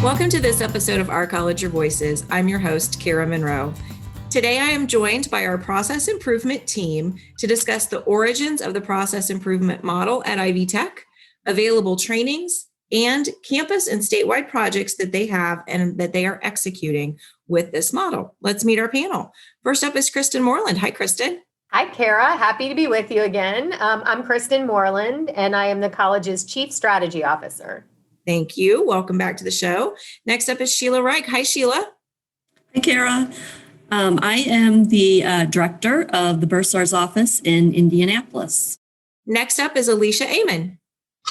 Welcome to this episode of Our College Your Voices. I'm your host, Kara Monroe. Today, I am joined by our process improvement team to discuss the origins of the process improvement model at Ivy Tech, available trainings, and campus and statewide projects that they have and that they are executing with this model. Let's meet our panel. First up is Kristen Moreland. Hi, Kristen. Hi, Kara. Happy to be with you again. I'm Kristen Moreland, and I am the college's Chief Strategy Officer. Thank you. Welcome back to the show. Next up is Sheila Reich. Hi, Sheila. Hi, Kara. I am the director of the Bursar's office in Indianapolis. Next up is Alicia Amon.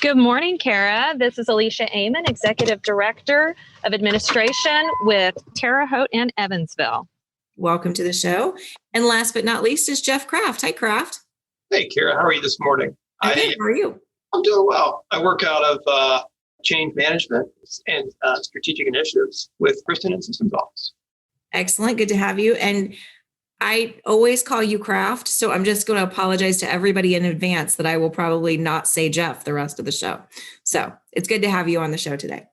Good morning, Kara. This is Alicia Amon, Executive Director of Administration with Terre Haute and Evansville. Welcome to the show. And last but not least is Jeff Kraft. Hi, Kraft. Hey, Kara. How are you this morning? How are you? I'm doing well. I work out of change management and strategic initiatives with Kristen and Systems Office. Excellent. Good to have you. And I always call you Kraft, so I'm just going to apologize to everybody in advance that I will probably not say Jeff the rest of the show. So it's good to have you on the show today.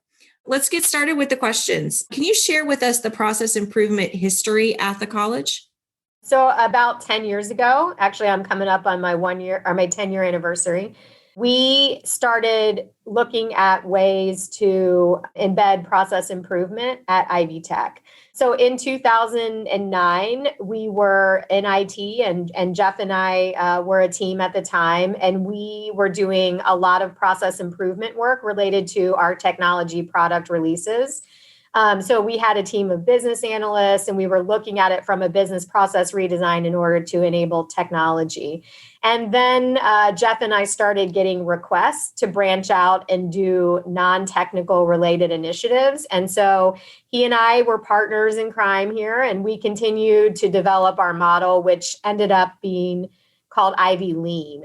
Let's get started with the questions. Can you share with us the process improvement history at the college? So about 10 years ago, actually, I'm coming up on my 10-year anniversary. We started looking at ways to embed process improvement at Ivy Tech. So in 2009, we were in IT and Jeff and I were a team at the time, and we were doing a lot of process improvement work related to our technology product releases. So we had a team of business analysts, and we were looking at it from a business process redesign in order to enable technology. And then Jeff and I started getting requests to branch out and do non-technical related initiatives. And so he and I were partners in crime here, and we continued to develop our model, which ended up being called Ivy Lean.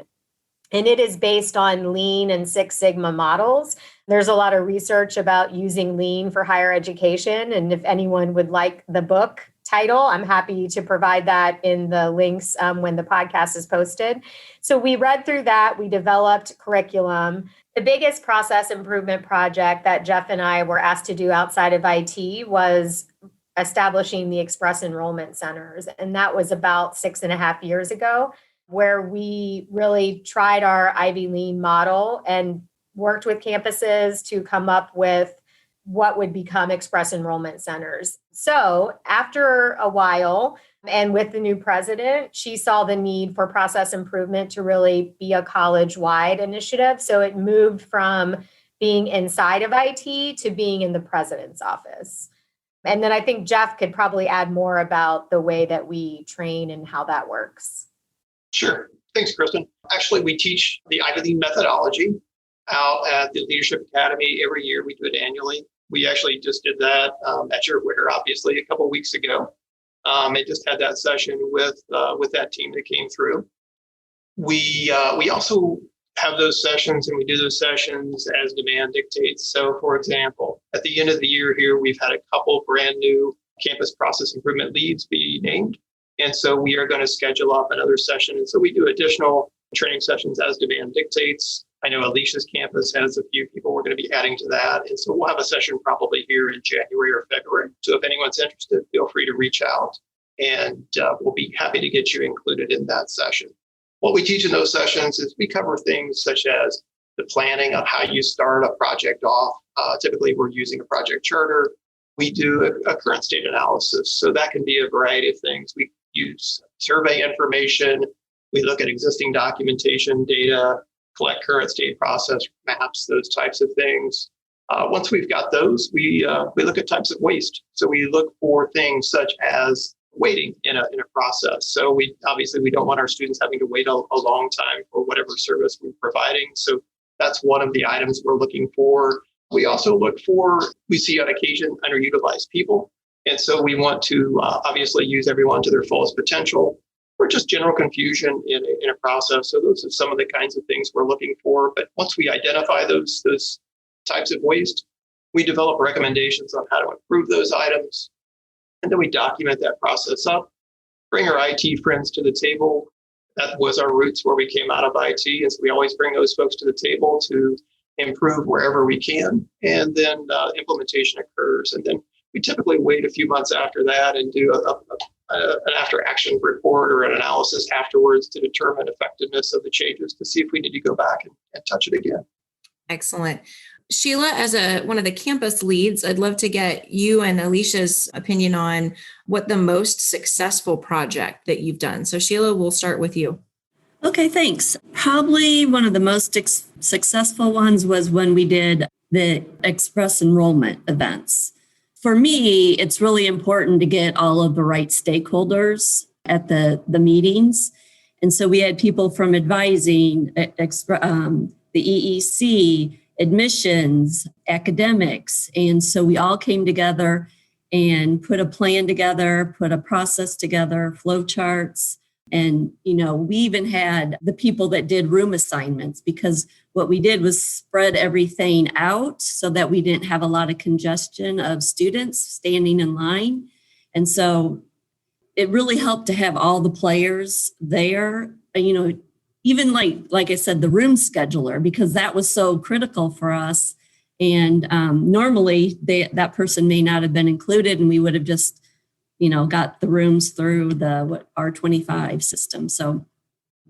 And it is based on Lean and Six Sigma models. There's a lot of research about using Lean for higher education. And if anyone would like the book title, I'm happy to provide that in the links when the podcast is posted. So we read through that. We developed curriculum. The biggest process improvement project that Jeff and I were asked to do outside of IT was establishing the express enrollment centers. And that was about 6.5 years ago, where we really tried our Ivy Lean model and worked with campuses to come up with what would become express enrollment centers. So after a while, and with the new president, she saw the need for process improvement to really be a college-wide initiative. So it moved from being inside of IT to being in the president's office. And then I think Jeff could probably add more about the way that we train and how that works. Sure. Thanks, Kristen. Actually, we teach the Ivy Lean methodology out at the Leadership Academy every year. We do it annually. We actually just did that at your WIR, obviously, a couple of weeks ago. I just had that session with that team that came through. We also have those sessions, and we do those sessions as demand dictates. So, for example, at the end of the year here, we've had a couple brand new campus process improvement leads be named. And so we are going to schedule up another session. And so we do additional training sessions as demand dictates. I know Alicia's campus has a few people we're going to be adding to that. And so we'll have a session probably here in January or February. So if anyone's interested, feel free to reach out, and we'll be happy to get you included in that session. What we teach in those sessions is we cover things such as the planning of how you start a project off. Typically, we're using a project charter. We do a current state analysis. So that can be a variety of things. We use survey information. We look at existing documentation, data, collect current state process maps, those types of things. Once we've got those, we look at types of waste. So we look for things such as waiting in a process. So we don't want our students having to wait a long time for whatever service we're providing. So that's one of the items we're looking for. We also we see on occasion underutilized people. And so we want to obviously use everyone to their fullest potential, or just general confusion in a process. So those are some of the kinds of things we're looking for. But once we identify those types of waste, we develop recommendations on how to improve those items. And then we document that process up, bring our IT friends to the table. That was our roots where we came out of IT. And so we always bring those folks to the table to improve wherever we can, and then implementation occurs. And then we typically wait a few months after that and do an after action report or an analysis afterwards to determine effectiveness of the changes to see if we need to go back and touch it again. Excellent. Sheila, as one of the campus leads, I'd love to get you and Alicia's opinion on what the most successful project that you've done. So Sheila, we'll start with you. Okay, thanks. Probably one of the most successful ones was when we did the express enrollment events. For me, it's really important to get all of the right stakeholders at the meetings. And so we had people from advising, the EEC, admissions, academics. And so we all came together and put a plan together, put a process together, flow charts. And, we even had the people that did room assignments, because what we did was spread everything out so that we didn't have a lot of congestion of students standing in line. And so it really helped to have all the players there, even like I said, the room scheduler, because that was so critical for us. And normally that person may not have been included, and we would have just got the rooms through the R25 system. So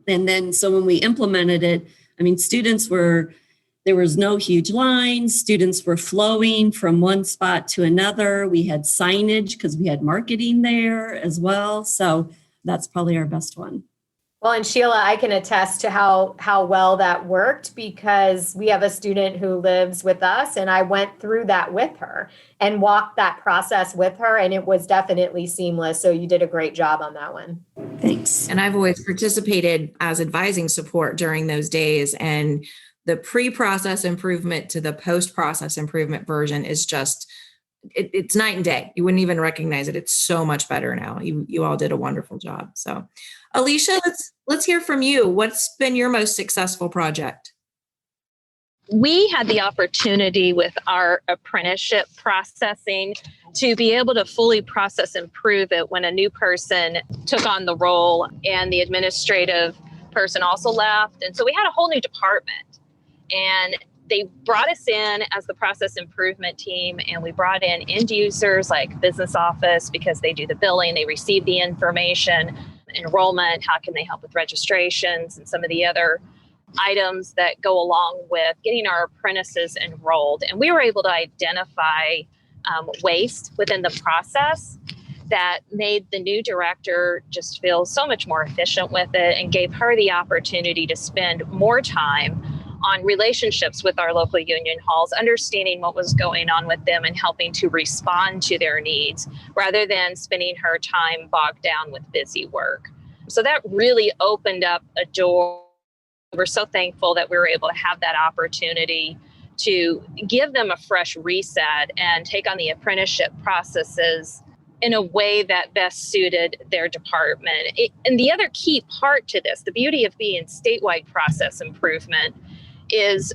when we implemented it, there was no huge lines. Students were flowing from one spot to another. We had signage because we had marketing there as well. So that's probably our best one. Well, and Sheila, I can attest to how well that worked, because we have a student who lives with us, and I went through that with her and walked that process with her, and it was definitely seamless. So you did a great job on that one. Thanks. And I've always participated as advising support during those days, and the pre-process improvement to the post-process improvement version is just, it's night and day. You wouldn't even recognize it. It's so much better now. You all did a wonderful job. So Alicia, let's hear from you. What's been your most successful project? We had the opportunity with our apprenticeship processing to be able to fully process and prove it when a new person took on the role and the administrative person also left. And so we had a whole new department, and they brought us in as the process improvement team, and we brought in end users like business office, because they do the billing, they receive the information, enrollment, how can they help with registrations and some of the other items that go along with getting our apprentices enrolled. And we were able to identify waste within the process that made the new director just feel so much more efficient with it, and gave her the opportunity to spend more time on relationships with our local union halls, understanding what was going on with them and helping to respond to their needs, rather than spending her time bogged down with busy work. So that really opened up a door. We're so thankful that we were able to have that opportunity to give them a fresh reset and take on the apprenticeship processes in a way that best suited their department. And the other key part to this, the beauty of being statewide process improvement, is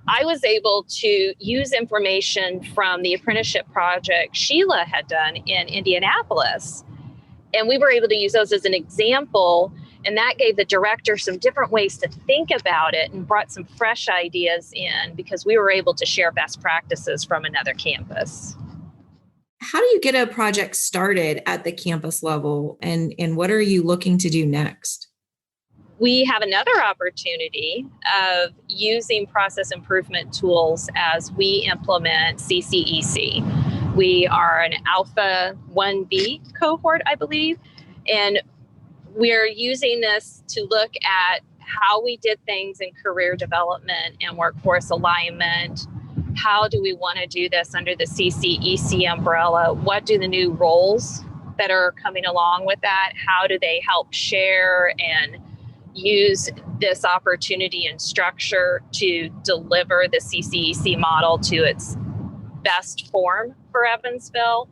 I was able to use information from the apprenticeship project Sheila had done in Indianapolis. And we were able to use those as an example. And that gave the director some different ways to think about it and brought some fresh ideas in, because we were able to share best practices from another campus. How do you get a project started at the campus level, and what are you looking to do next? We have another opportunity of using process improvement tools as we implement CCEC. We are an Alpha 1B cohort, I believe, and we're using this to look at how we did things in career development and workforce alignment. How do we want to do this under the CCEC umbrella? What do the new roles that are coming along with that? How do they help share and use this opportunity and structure to deliver the CCEC model to its best form for Evansville?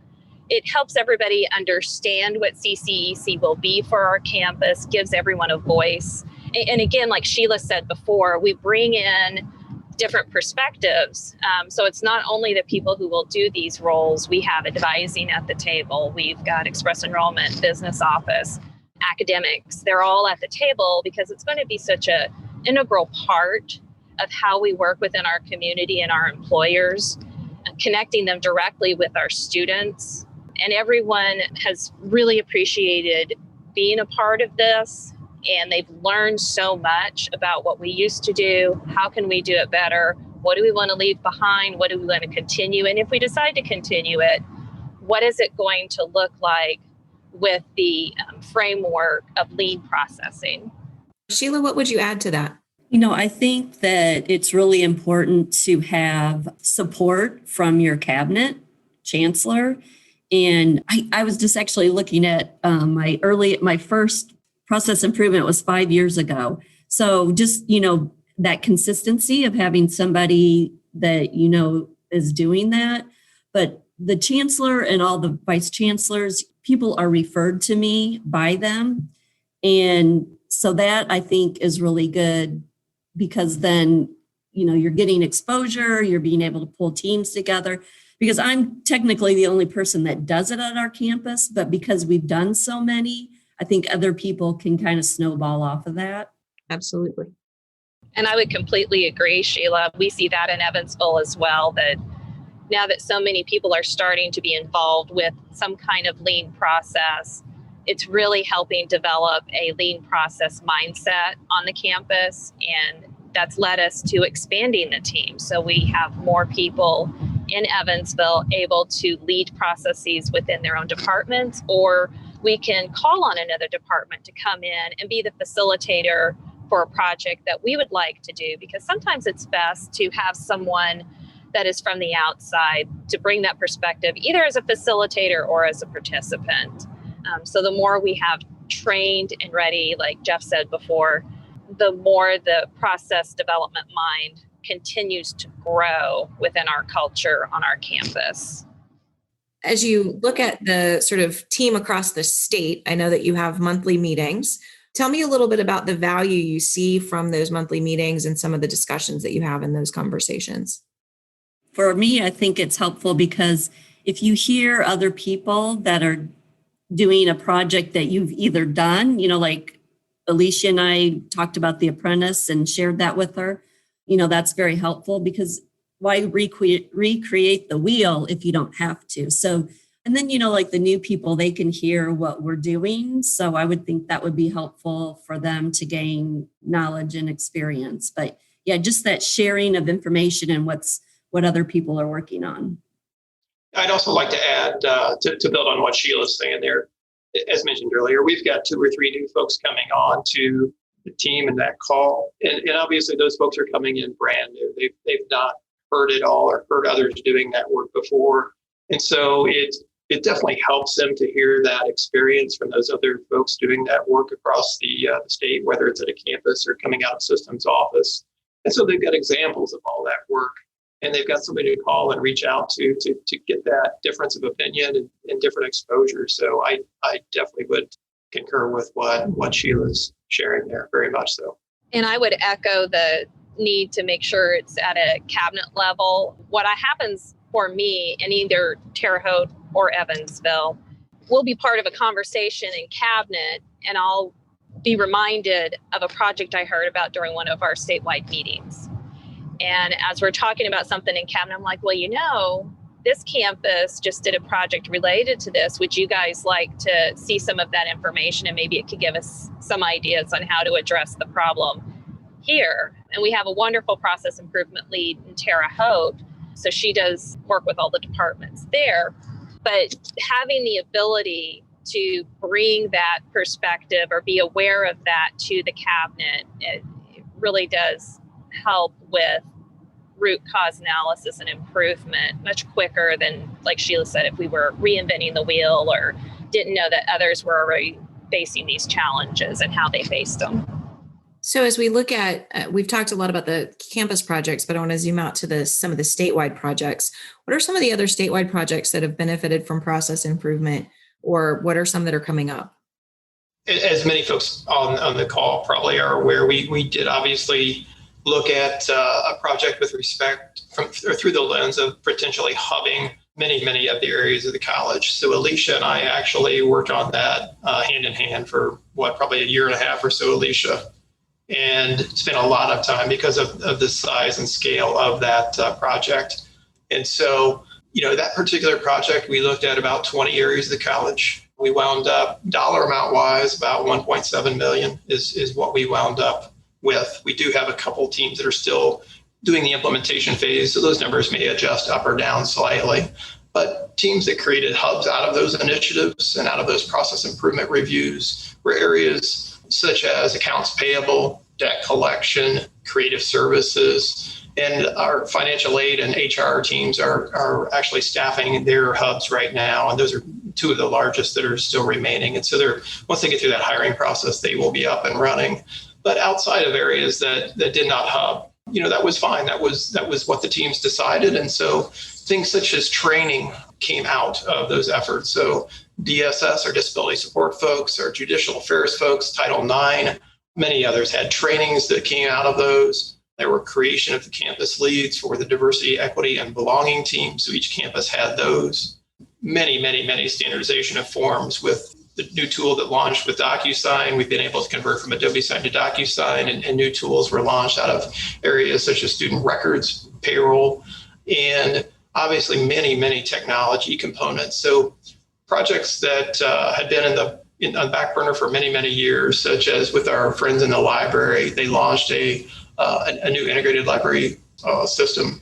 It helps everybody understand what CCEC will be for our campus, gives everyone a voice. And again, like Sheila said before, we bring in different perspectives. So it's not only the people who will do these roles. We have advising at the table. We've got express enrollment, business office, academics. They're all at the table because it's going to be such an integral part of how we work within our community and our employers, connecting them directly with our students. And everyone has really appreciated being a part of this. And they've learned so much about what we used to do. How can we do it better? What do we want to leave behind? What do we want to continue? And if we decide to continue it, what is it going to look like with the framework of lean processing? Sheila, what would you add to that? I think that it's really important to have support from your cabinet, chancellor. And I was just actually looking at my first process improvement was 5 years ago. So just, that consistency of having somebody that, is doing that. But the chancellor and all the vice chancellors, people are referred to me by them. And so that I think is really good because then, you're getting exposure, you're being able to pull teams together. Because I'm technically the only person that does it at our campus, but because we've done so many, I think other people can kind of snowball off of that. Absolutely. And I would completely agree, Sheila. We see that in Evansville as well, that now that so many people are starting to be involved with some kind of lean process, it's really helping develop a lean process mindset on the campus. And that's led us to expanding the team. So we have more people in Evansville able to lead processes within their own departments, or we can call on another department to come in and be the facilitator for a project that we would like to do, because sometimes it's best to have someone that is from the outside to bring that perspective, either as a facilitator or as a participant. So the more we have trained and ready, like Jeff said before, the more the process development mind continues to grow within our culture on our campus. As you look at the sort of team across the state, I know that you have monthly meetings. Tell me a little bit about the value you see from those monthly meetings and some of the discussions that you have in those conversations. For me, I think it's helpful because if you hear other people that are doing a project that you've either done, like Alicia and I talked about The Apprentice and shared that with her, that's very helpful because why recreate the wheel if you don't have to? So, and then, like the new people, they can hear what we're doing. So I would think that would be helpful for them to gain knowledge and experience. But yeah, just that sharing of information and what other people are working on. I'd also like to add, to build on what Sheila's saying there, as mentioned earlier, we've got 2 or 3 new folks coming on to the team in that call. And obviously those folks are coming in brand new. They've not heard it all or heard others doing that work before. And so it definitely helps them to hear that experience from those other folks doing that work across the state, whether it's at a campus or coming out of systems office. And so they've got examples of all that work. And they've got somebody to call and reach out to get that difference of opinion and different exposure. So I definitely would concur with what Sheila's sharing there, very much so. And I would echo the need to make sure it's at a cabinet level. What happens for me in either Terre Haute or Evansville will be part of a conversation in cabinet, and I'll be reminded of a project I heard about during one of our statewide meetings. And as we're talking about something in cabinet, I'm like, well, this campus just did a project related to this. Would you guys like to see some of that information? And maybe it could give us some ideas on how to address the problem here. And we have a wonderful process improvement lead in Terre Haute. So she does work with all the departments there. But having the ability to bring that perspective or be aware of that to the cabinet, it really does help with root cause analysis and improvement much quicker than, like Sheila said, if we were reinventing the wheel or didn't know that others were already facing these challenges and how they faced them. So as we look at, we've talked a lot about the campus projects, but I want to zoom out to some of the statewide projects. What are some of the other statewide projects that have benefited from process improvement, or what are some that are coming up? As many folks on the call probably are aware, we did obviously look at a project with respect through the lens of potentially hubbing many of the areas of the college. So Alicia and I actually worked on that hand in hand for probably a year and a half or so, Alicia. and spent a lot of time because of the size and scale of that project. And so, that particular project, we looked at about 20 areas of the college. We wound up, dollar amount wise, about 1.7 million is what we wound up with. We do have a couple teams that are still doing the implementation phase, so those numbers may adjust up or down slightly. But teams that created hubs out of those initiatives and out of those process improvement reviews were areas such as accounts payable, debt collection, creative services, and our financial aid and HR teams are actually staffing their hubs right now. And those are two of the largest that are still remaining. And so once they get through that hiring process, they will be up and running. But outside of areas that did not hub, that was fine. That was what the teams decided. And so things such as training came out of those efforts. So DSS, our disability support folks, our judicial affairs folks, Title IX, many others had trainings that came out of those. There were creation of the campus leads for the diversity, equity, and belonging team. So each campus had those. Many standardization of forms with the new tool that launched with DocuSign. We've been able to convert from Adobe Sign to DocuSign, and new tools were launched out of areas such as student records, payroll, and obviously many technology components. So projects that had been on the back burner for many years, such as with our friends in the library, they launched a new integrated library system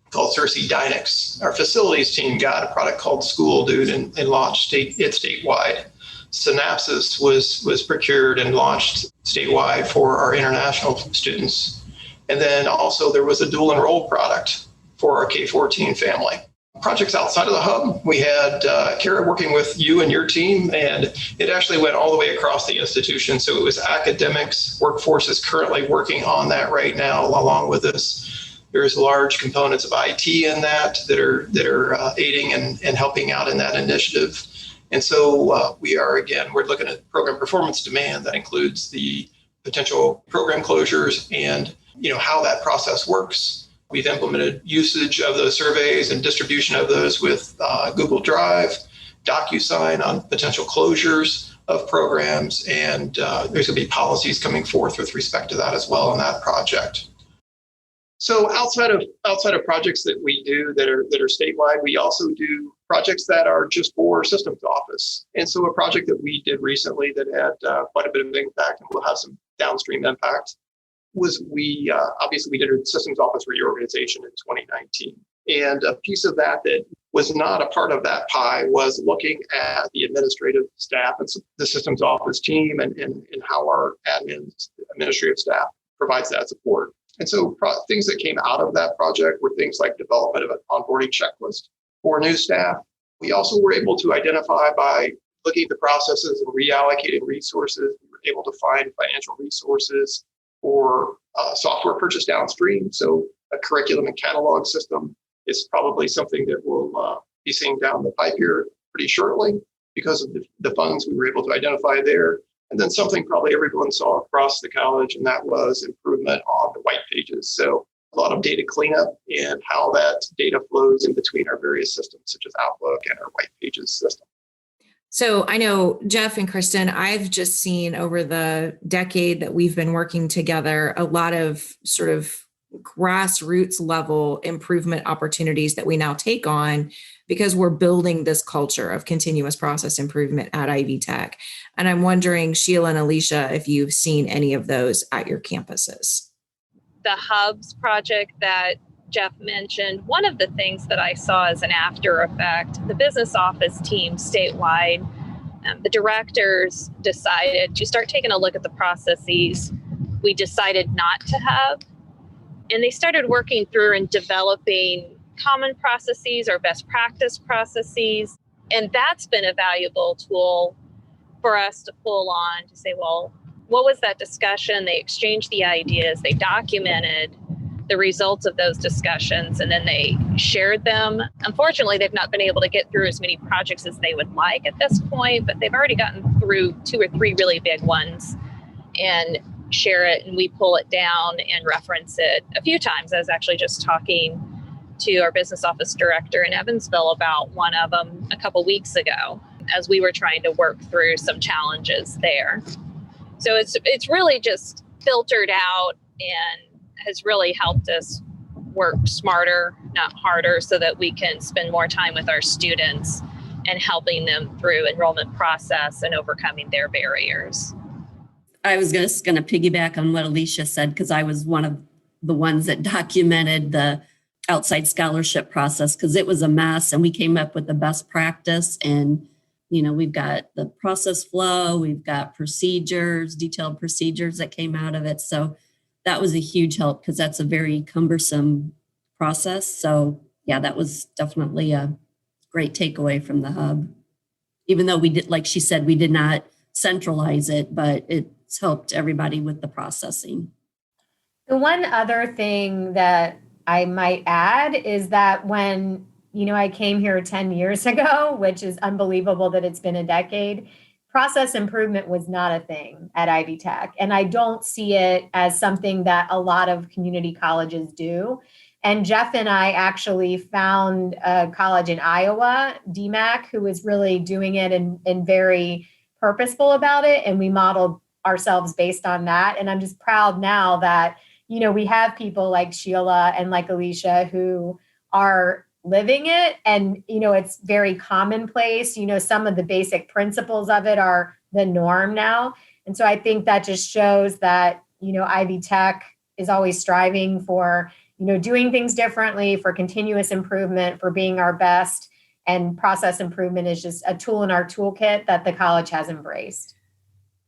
called Cersei Dynex. Our facilities team got a product called School Dude and launched it statewide. Synapsis was procured and launched statewide for our international students. And then also there was a dual enrolled product for our K-14 family. Projects outside of the hub, we had Kara working with you and your team, and it actually went all the way across the institution. So it was academics, workforce is currently working on that right now along with us. There's large components of IT in that are aiding and helping out in that initiative. And so we're looking at program performance demand that includes the potential program closures and how that process works. We've implemented usage of those surveys and distribution of those with Google Drive, DocuSign on potential closures of programs, and there's going to be policies coming forth with respect to that as well in that project. So outside of projects that we do that are statewide, we also do projects that are just for systems office. And so a project that we did recently that had quite a bit of impact and will have some downstream impact was we did a systems office reorganization in 2019. And a piece of that was not a part of that pie was looking at the administrative staff and the systems office team and how our administrative staff provides that support. And so things that came out of that project were things like development of an onboarding checklist for new staff. We also were able to identify by looking at the processes and reallocating resources, we were able to find financial resources for software purchase downstream. So a curriculum and catalog system is probably something that will be seeing down the pipe here pretty shortly because of the funds we were able to identify there. And then something probably everyone saw across the college, and that was improvement on the white pages. So a lot of data cleanup and how that data flows in between our various systems, such as Outlook and our white pages system. So I know, Jeff and Kristen, I've just seen over the decade that we've been working together, a lot of sort of grassroots level improvement opportunities that we now take on because we're building this culture of continuous process improvement at Ivy Tech. And I'm wondering, Sheila and Alicia, if you've seen any of those at your campuses. The Hubs project that Jeff mentioned, one of the things that I saw as an after effect, the business office team statewide, the directors decided to start taking a look at the processes we decided not to have. And they started working through and developing common processes or best practice processes. And that's been a valuable tool for us to pull on to say, well, what was that discussion? They exchanged the ideas, they documented the results of those discussions, and then they shared them. Unfortunately, they've not been able to get through as many projects as they would like at this point, but they've already gotten through 2 or 3 really big ones and share it, and we pull it down and reference it a few times. I was actually just talking to our business office director in Evansville about one of them a couple weeks ago as we were trying to work through some challenges there. So it's really just filtered out and has really helped us work smarter, not harder, so that we can spend more time with our students and helping them through enrollment process and overcoming their barriers. I was just going to piggyback on what Alicia said, because I was one of the ones that documented the outside scholarship process, because it was a mess, and we came up with the best practice. And, we've got the process flow, we've got procedures, detailed procedures that came out of it. So that was a huge help, because that's a very cumbersome process. So yeah, that was definitely a great takeaway from the hub. Even though we did, like she said, we did not centralize it, but it's helped everybody with the processing. The one other thing that I might add is that when, I came here 10 years ago, which is unbelievable that it's been a decade, process improvement was not a thing at Ivy Tech. And I don't see it as something that a lot of community colleges do. And Jeff and I actually found a college in Iowa, DMAC, who was really doing it and very purposeful about it. And we modeled ourselves based on that. And I'm just proud now that, we have people like Sheila and like Alicia who are living it. And, it's very commonplace. Some of the basic principles of it are the norm now. And so I think that just shows that, Ivy Tech is always striving for, doing things differently, for continuous improvement, for being our best. And process improvement is just a tool in our toolkit that the college has embraced.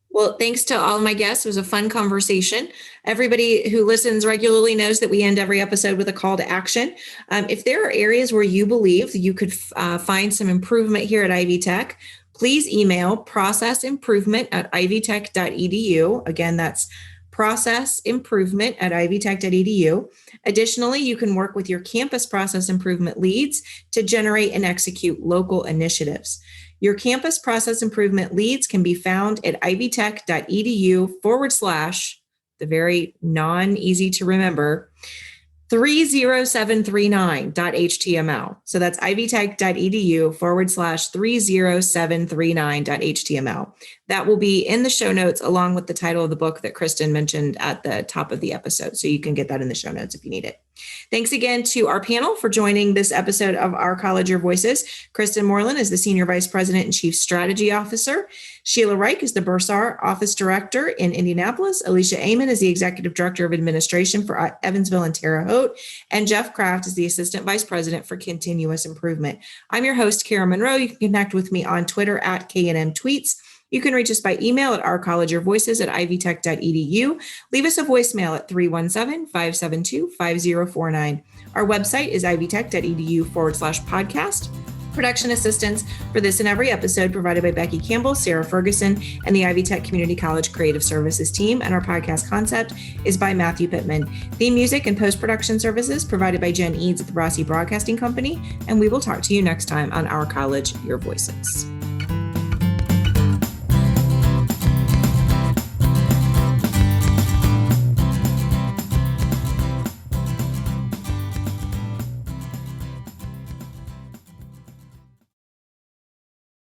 Well, thanks to all of my guests. It was a fun conversation. Everybody who listens regularly knows that we end every episode with a call to action. If there are areas where you believe you could find some improvement here at Ivy Tech, please email processimprovement@ivytech.edu. Again, that's processimprovement@ivytech.edu. Additionally, you can work with your campus process improvement leads to generate and execute local initiatives. Your campus process improvement leads can be found at ivytech.edu/ the very non-easy to remember 30739.html. So that's ivytech.edu/30739.html. That will be in the show notes along with the title of the book that Kristen mentioned at the top of the episode. So you can get that in the show notes if you need it. Thanks again to our panel for joining this episode of Our College, Your Voices. Kristen Moreland is the Senior Vice President and Chief Strategy Officer. Sheila Reich is the Bursar Office Director in Indianapolis. Alicia Amon is the Executive Director of Administration for Evansville and Terre Haute. And Jeff Kraft is the Assistant Vice President for Continuous Improvement. I'm your host, Kara Monroe. You can connect with me on Twitter at KNM Tweets. You can reach us by email at ourcollegeyourvoices@ivytech.edu. Leave us a voicemail at 317-572-5049. Our website is ivytech.edu/podcast. Production assistance for this and every episode provided by Becky Campbell, Sarah Ferguson, and the Ivy Tech Community College Creative Services team. And our podcast concept is by Matthew Pittman. Theme music and post-production services provided by Jen Eads at the Brossie Broadcasting Company. And we will talk to you next time on Our College, Your Voices.